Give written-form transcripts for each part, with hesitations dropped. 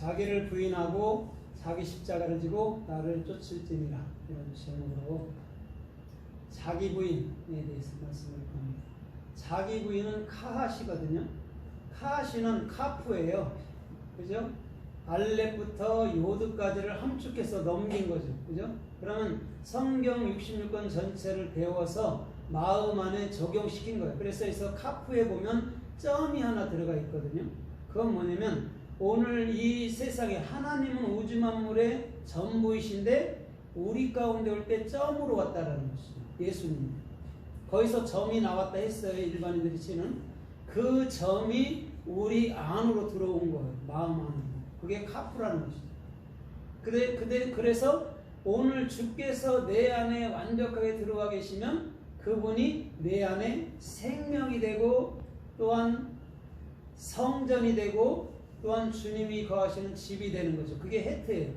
자기를 부인하고 자기 십자가를 지고 나를 쫓을지니라, 이런 제목으로 자기 부인에 대해서 말씀을 합니다. 자기 부인은 카하시거든요. 카하시는 카프예요. 그죠? 알렙부터 요드까지를 함축해서 넘긴 거죠. 그죠? 그러면 성경 66권 전체를 배워서 마음 안에 적용시킨 거예요. 그래서 여기서 카프에 보면 점이 하나 들어가 있거든요. 그건 뭐냐면 오늘 이 세상에 하나님은 우주 만물의 전부이신데 우리 가운데 올 때 점으로 왔다라는 것이죠. 예수님. 거기서 점이 나왔다 했어요. 일반인들이 치는. 그 점이 우리 안으로 들어온 거예요. 마음 안으로. 그게 카프라는 것이죠. 그래서 오늘 주께서 내 안에 완벽하게 들어와 계시면 그분이 내 안에 생명이 되고 또한 성전이 되고 또한 주님이 거하시는 집이 되는 거죠. 그게 헤트예요.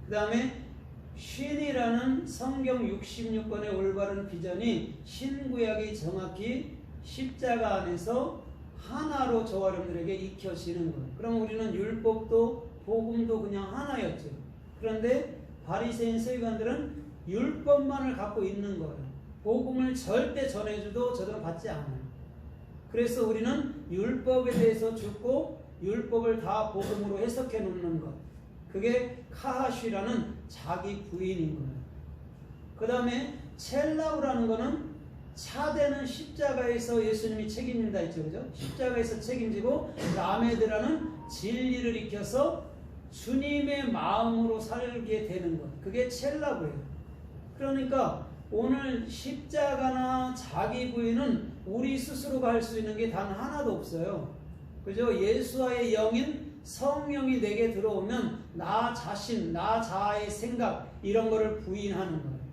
그 다음에 쉰이라는 성경 66권의 올바른 비전이 신구약이 정확히 십자가 안에서 하나로 저와 여러분들에게 익혀지는 거예요. 그럼 우리는 율법도 복음도 그냥 하나였죠. 그런데 바리새인 서기관들은 율법만을 갖고 있는 거예요. 복음을 절대 전해줘도 저들은 받지 않아요. 그래서 우리는 율법에 대해서 죽고 율법을 다 복음으로 해석해 놓는 것. 그게 카하쉬라는 자기 부인인 거예요. 그 다음에 첼라우라는 거는 차대는 십자가에서 예수님이 책임진다 했죠. 그죠? 십자가에서 책임지고 라메드라는 진리를 익혀서 주님의 마음으로 살게 되는 것. 그게 첼라우예요. 그러니까 오늘 십자가나 자기 부인은 우리 스스로가 할 수 있는 게 단 하나도 없어요. 그죠? 예수와의 영인 성령이 내게 들어오면 나 자신, 나 자아의 생각 이런 거를 부인하는 거예요.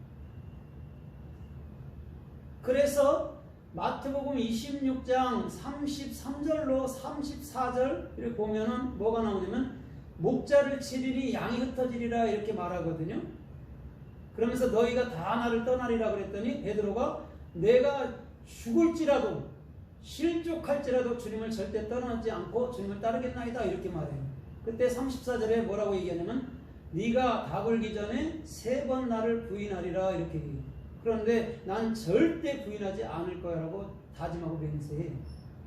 그래서 마태복음 26장 33절로 34절 이렇게 보면은 뭐가 나오냐면 목자를 치리니 양이 흩어지리라 이렇게 말하거든요. 그러면서 너희가 다 나를 떠나리라 그랬더니 베드로가 내가 죽을지라도 실족할지라도 주님을 절대 떠나지 않고 주님을 따르겠나이다 이렇게 말해요. 그때 34절에 뭐라고 얘기하냐면 네가 가불기 전에 3번 나를 부인하리라 이렇게 얘기해요. 그런데 난 절대 부인하지 않을 거야 라고 다짐하고 맹세해.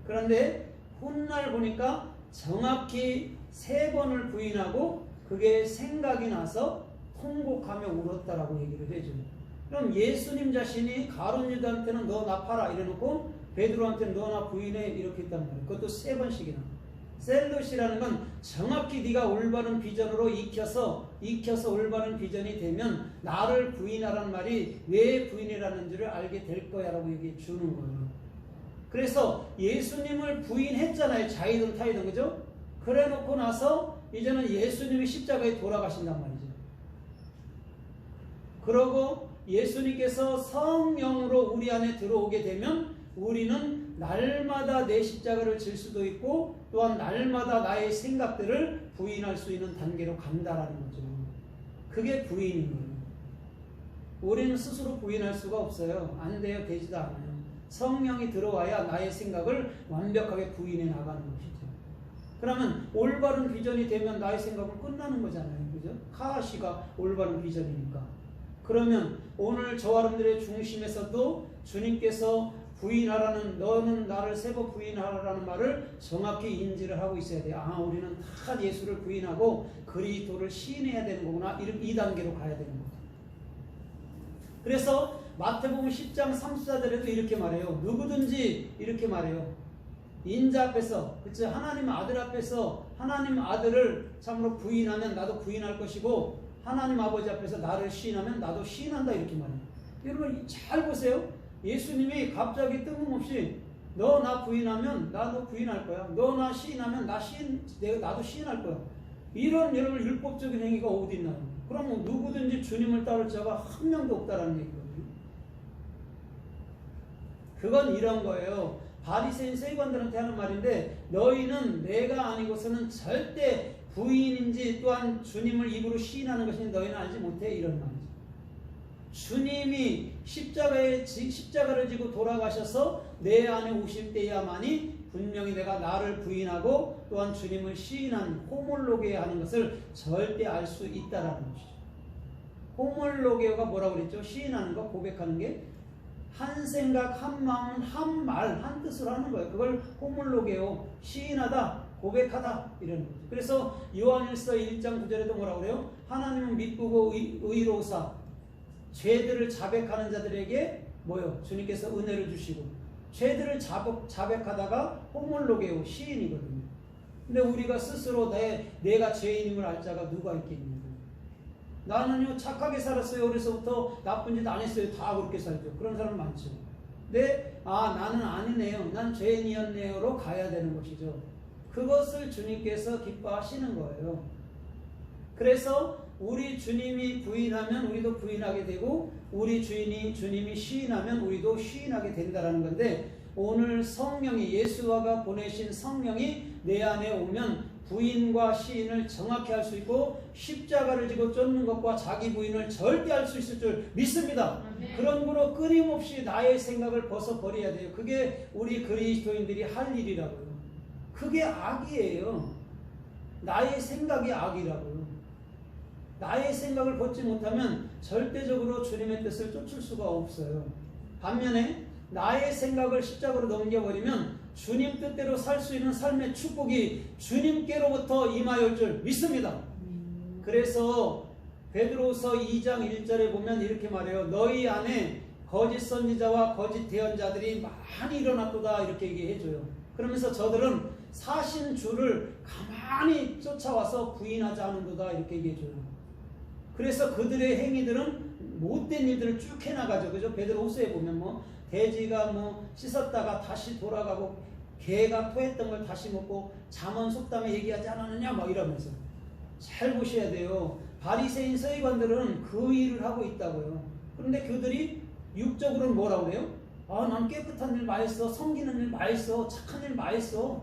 그런데 훗날 보니까 정확히 3번을 부인하고 그게 생각이 나서 통곡하며 울었다라고 얘기를 해줘요. 그럼 예수님 자신이 가룟 유다한테는 너 나 팔아 이래놓고 베드로한테는 너 나 부인해 이렇게 했단 말이에요. 그것도 3번씩이나. 셀롯이라는 건 정확히 네가 올바른 비전으로 익혀서 올바른 비전이 되면 나를 부인하라는 말이 왜 부인이라는 줄을 알게 될 거야 라고 얘기해 주는 거예요. 그래서 예수님을 부인했잖아요. 자이든 타이든. 그죠? 그래 놓고 나서 이제는 예수님이 십자가에 돌아가신단 말이죠. 그러고 예수님께서 성령으로 우리 안에 들어오게 되면 우리는 날마다 내 십자가를 질 수도 있고 또한 날마다 나의 생각들을 부인할 수 있는 단계로 간다라는 거죠. 그게 부인인 거예요. 우리는 스스로 부인할 수가 없어요. 안 돼요. 되지도 않아요. 성령이 들어와야 나의 생각을 완벽하게 부인해 나가는 것이죠. 그러면 올바른 비전이 되면 나의 생각은 끝나는 거잖아요. 그죠? 카하시가 올바른 비전이니까. 그러면 오늘 저와 여러분들의 중심에서도 주님께서 부인하라는 너는 나를 3번 부인하라는 말을 정확히 인지를 하고 있어야 돼요. 아, 우리는 다 예수를 부인하고 그리스도를 시인해야 되는 거구나. 이 단계로 가야 되는 거죠. 그래서 마태복음 10장 34절에도 이렇게 말해요. 누구든지 이렇게 말해요. 인자 앞에서, 그치? 하나님 아들 앞에서 하나님 아들을 참으로 부인하면 나도 부인할 것이고 하나님 아버지 앞에서 나를 시인하면 나도 시인한다 이렇게 말해요. 여러분 잘 보세요. 예수님이 갑자기 뜬금없이 너 나 부인하면 나도 부인할 거야. 너 나 시인하면 나도 시인할 거야. 이런 여러분 율법적인 행위가 어디 있나요? 그럼 누구든지 주님을 따를 자가 한 명도 없다라는 얘기거든요. 그건 이런 거예요. 바리새인 서기관들한테 하는 말인데 너희는 내가 아니고서는 절대 부인인지 또한 주님을 입으로 시인하는 것인지 너희는 알지 못해 이런 말이죠. 주님이 십자가를 지고 돌아가셔서 내 안에 오실 때야만이 분명히 내가 나를 부인하고 또한 주님을 시인한 호몰로게어 하는 것을 절대 알 수 있다라는 것이죠. 호몰로게어가 뭐라고 그랬죠? 시인하는 거, 고백하는 게 한 생각, 한 마음, 한 말, 한 뜻으로 하는 거예요. 그걸 호몰로게어, 시인하다, 고백하다 이런 거죠. 그래서 요한일서 1장 9절에도 뭐라고 그래요? 하나님은 미쁘고 의로우사 죄들을 자백하는 자들에게 뭐요? 주님께서 은혜를 주시고 죄들을 자백하다가 호몰로게오 시인이거든요. 근데 우리가 스스로 내가 죄인임을 알 자가 누가 있겠냐고. 나는요 착하게 살았어요. 어려서부터 나쁜 짓 안 했어요. 다 그렇게 살죠. 그런 사람 많죠. 근데 나는 아니네요. 난 죄인이었네요로 가야 되는 것이죠. 그것을 주님께서 기뻐하시는 거예요. 그래서 우리 주님이 부인하면 우리도 부인하게 되고 우리 주님이 시인하면 우리도 시인하게 된다는 건데 오늘 성령이 예수가 보내신 성령이 내 안에 오면 부인과 시인을 정확히 할 수 있고 십자가를 지고 쫓는 것과 자기 부인을 절대 할 수 있을 줄 믿습니다. 그런 거로 끊임없이 나의 생각을 벗어버려야 돼요. 그게 우리 그리스도인들이 할 일이라고요. 그게 악이에요. 나의 생각이 악이라고요. 나의 생각을 벗지 못하면 절대적으로 주님의 뜻을 쫓을 수가 없어요. 반면에 나의 생각을 십자가로 넘겨버리면 주님 뜻대로 살 수 있는 삶의 축복이 주님께로부터 임하여 줄 믿습니다. 그래서 베드로후서 2장 1절에 보면 이렇게 말해요. 너희 안에 거짓 선지자와 거짓 대언자들이 많이 일어났도다 이렇게 얘기해줘요. 그러면서 저들은 사신 주를 가만히 쫓아와서 부인하지 않은도다 이렇게 얘기해줘요. 그래서 그들의 행위들은 못된 일들을 쭉 해나가죠. 그죠? 베드로후서에 보면 뭐 돼지가 뭐 씻었다가 다시 돌아가고 개가 토했던 걸 다시 먹고 잠언 속담에 얘기하지 않았느냐 막 이러면서 잘 보셔야 돼요. 바리새인 서기관들은 그 일을 하고 있다고요. 그런데 그들이 육적으로는 뭐라고 그래요? 난 깨끗한 일 많이 했어, 섬기는 일 많이 했어, 착한 일 많이 했어,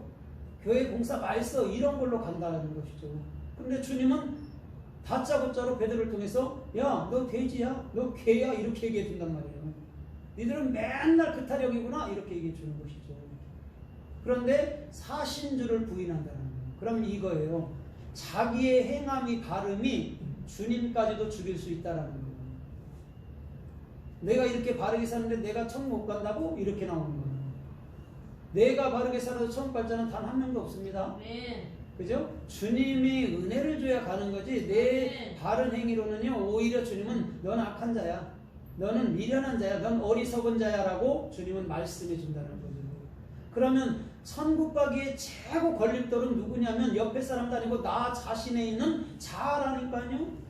교회 봉사 많이 했어 이런 걸로 간다는 것이죠. 그런데 주님은 다짜고짜로 베드로를 통해서 야 너 돼지야? 너 개야? 이렇게 얘기해 준단 말이에요. 니들은 맨날 그 타령이구나 이렇게 얘기해 주는 것이죠. 그런데 사신주를 부인한다는 거예요. 그럼 이거예요. 자기의 행함이 바름이 주님까지도 죽일 수 있다는 거예요. 내가 이렇게 바르게 사는데 내가 천국 못 간다고? 이렇게 나오는 거예요. 내가 바르게 살아도 천국 갈 자는 단 한 명도 없습니다. 그죠? 주님이 은혜를 줘야 가는 거지 내 바른 행위로는요 오히려 주님은 넌 악한 자야, 너는 미련한 자야, 넌 어리석은 자야 라고 주님은 말씀해 준다는 거죠. 그러면 천국 가기에 최고 걸림돌은 누구냐면 옆에 사람도 아니고 나 자신에 있는 자아라니까요.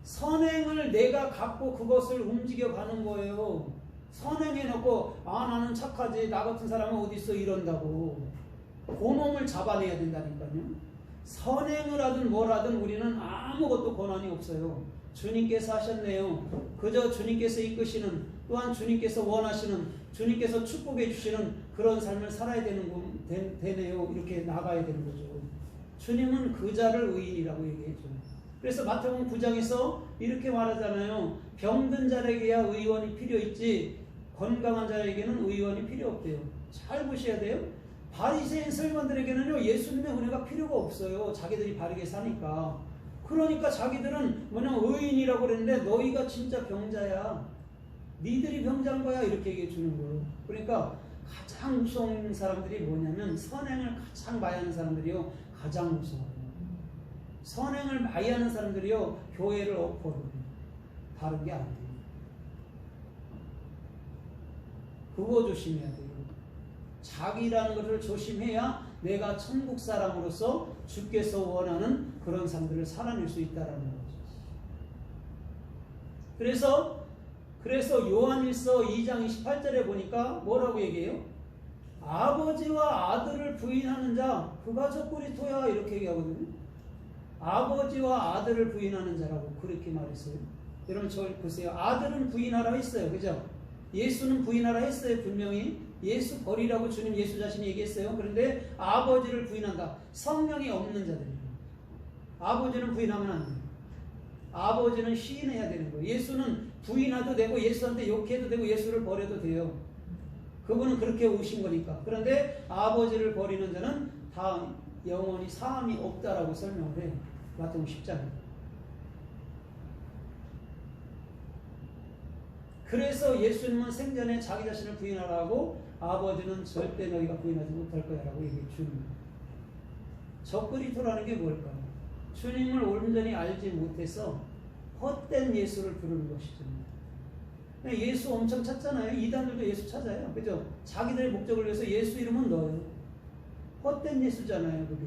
선행을 내가 갖고 그것을 움직여 가는 거예요. 선행해놓고 나는 착하지 나 같은 사람은 어디 있어 이런다고 그놈을 잡아내야 된다니까요. 선행을 하든 뭘 하든 우리는 아무것도 권한이 없어요. 주님께서 하셨네요. 그저 주님께서 이끄시는 또한 주님께서 원하시는 주님께서 축복해 주시는 그런 삶을 살아야 되네요. 이렇게 나가야 되는 거죠. 주님은 그 자를 의인이라고 얘기해줘. 그래서 마태복음 9장에서 이렇게 말하잖아요. 병든 자에게야 의원이 필요 있지 건강한 자에게는 의원이 필요 없대요. 잘 보셔야 돼요. 바리새인 서기관들에게는요 예수님의 은혜가 필요가 없어요. 자기들이 바르게 사니까. 그러니까 자기들은 의인이라고 그랬는데 너희가 진짜 병자야. 니들이 병자인 거야 이렇게 얘기해 주는 거예요. 그러니까 가장 무서운 사람들이 뭐냐면 선행을 가장 많이 하는 사람들이요 가장 무서워요. 선행을 많이 하는 사람들이요 교회를 엎어요. 다른 게 아니에요. 그거 조심해야 돼요. 자기라는 것을 조심해야 내가 천국 사람으로서 주께서 원하는 그런 삶들을 살아낼 수 있다는 거죠. 그래서 요한일서 2장 28절에 보니까 뭐라고 얘기해요? 아버지와 아들을 부인하는 자 그가 적그리스도야 이렇게 얘기하거든요. 아버지와 아들을 부인하는 자라고 그렇게 말했어요. 여러분 저 보세요. 아들은 부인하라 했어요. 그죠? 예수는 부인하라 했어요. 분명히 예수 버리라고 주님 예수 자신이 얘기했어요. 그런데 아버지를 부인한다. 성령이 없는 자들이에요. 아버지는 부인하면 안 돼요. 아버지는 시인해야 되는 거예요. 예수는 부인해도 되고 예수한테 욕해도 되고 예수를 버려도 돼요. 그분은 그렇게 오신 거니까. 그런데 아버지를 버리는 자는 다 영원히 사함이 없다라고 설명을 해요. 마태복음 10장에. 그래서 예수님은 생전에 자기 자신을 부인하라고 아버지는 절대 너희가 부인하지 못할 거야 라고 얘기해 주는 거예요. 적그리스도라는 게 뭘까요? 주님을 온전히 알지 못해서 헛된 예수를 부르는 것이죠. 예수 엄청 찾잖아요. 이단들도 예수 찾아요. 그죠? 자기들의 목적을 위해서 예수 이름은 넣어요. 헛된 예수잖아요, 그게.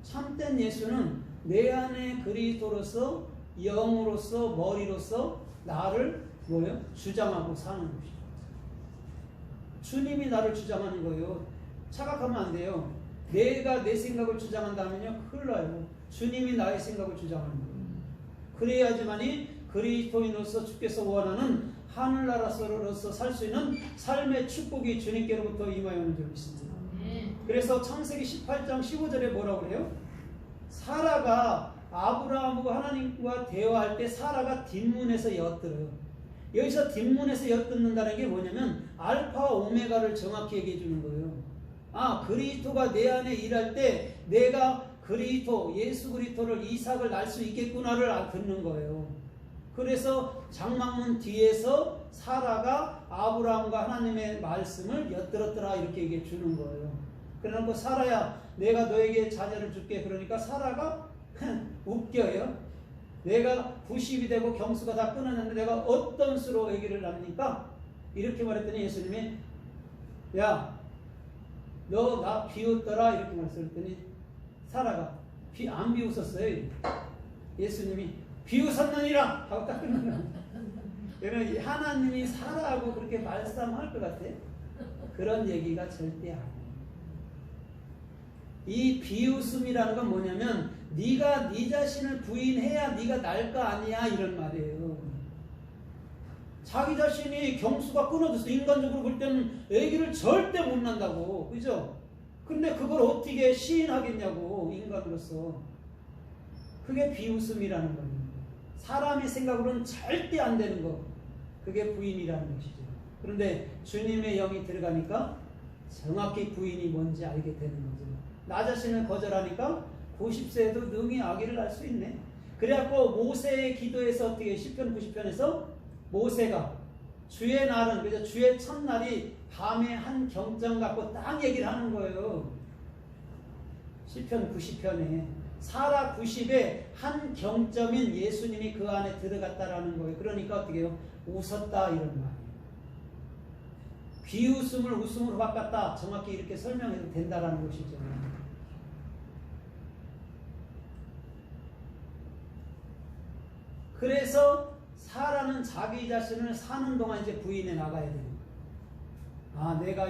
참된 예수는 내 안에 그리스도로서 영으로서 머리로서 나를 뭐예요? 주장하고 사는 것이죠. 주님이 나를 주장하는 거예요. 착각하면 안 돼요. 내가 내 생각을 주장한다면요, 큰일 나요. 주님이 나의 생각을 주장하는 거예요. 그래야지만이 그리스도인으로서 주께서 원하는 하늘나라로서 살 수 있는 삶의 축복이 주님께로부터 임하여오는 줄 믿습니다. 그래서 창세기 18장 15절에 뭐라고 그래요? 사라가 아브라함과 하나님과 대화할 때 사라가 뒷문에서 엿들어요. 여기서 뒷문에서 엿듣는다는 게 뭐냐면 알파와 오메가를 정확히 얘기해 주는 거예요. 아, 그리스도가 내 안에 일할 때 내가 그리스도, 예수 그리스도를 이삭을 낳을 수 있겠구나를 듣는 거예요. 그래서 장막문 뒤에서 사라가 아브라함과 하나님의 말씀을 엿들었더라 이렇게 얘기해 주는 거예요. 그래놓고 사라야 내가 너에게 자녀를 줄게. 그러니까 사라가 웃겨요. 내가 90이 되고 경수가 다 끊어졌는데 내가 어떤 수로 아기를 낳습니까? 이렇게 말했더니 예수님이 야 너 나 비웃더라 이렇게 말했더니 사라가 안 비웃었어요. 예수님이 비웃었느니라 하고 딱 끝나는. 여러분 하나님이 사라하고 그렇게 말싸움할 것 같아? 그런 얘기가 절대 아니에요. 이 비웃음이라는 건 뭐냐면 네가 네 자신을 부인해야 네가 날 거 아니야 이런 말이에요. 자기 자신이 경수가 끊어져서 인간적으로 볼 때는 아기를 절대 못 낳는다고, 그죠? 근데 그걸 어떻게 시인하겠냐고 인간으로서. 그게 비웃음이라는 거예요. 사람의 생각으로는 절대 안 되는 거. 그게 부인이라는 것이죠. 그런데 주님의 영이 들어가니까 정확히 부인이 뭔지 알게 되는 거죠. 나 자신을 거절하니까 90세에도 능히 아기를 낳을 수 있네. 그래갖고 모세의 기도에서 어떻게 시편 90편에서 모세가 주의 날은, 그죠? 주의 첫날이 밤에 한 경점 갖고 딱 얘기를 하는 거예요. 시편 90편에 사라 90에 한 경점인 예수님이 그 안에 들어갔다라는 거예요. 그러니까 어떻게 해요? 웃었다 이런 말이에요. 비웃음을 웃음으로 바꿨다. 정확히 이렇게 설명해도 된다라는 것이죠. 그래서 사라는 자기 자신을 사는 동안 이제 부인해 나가야 됩니다. 아, 내가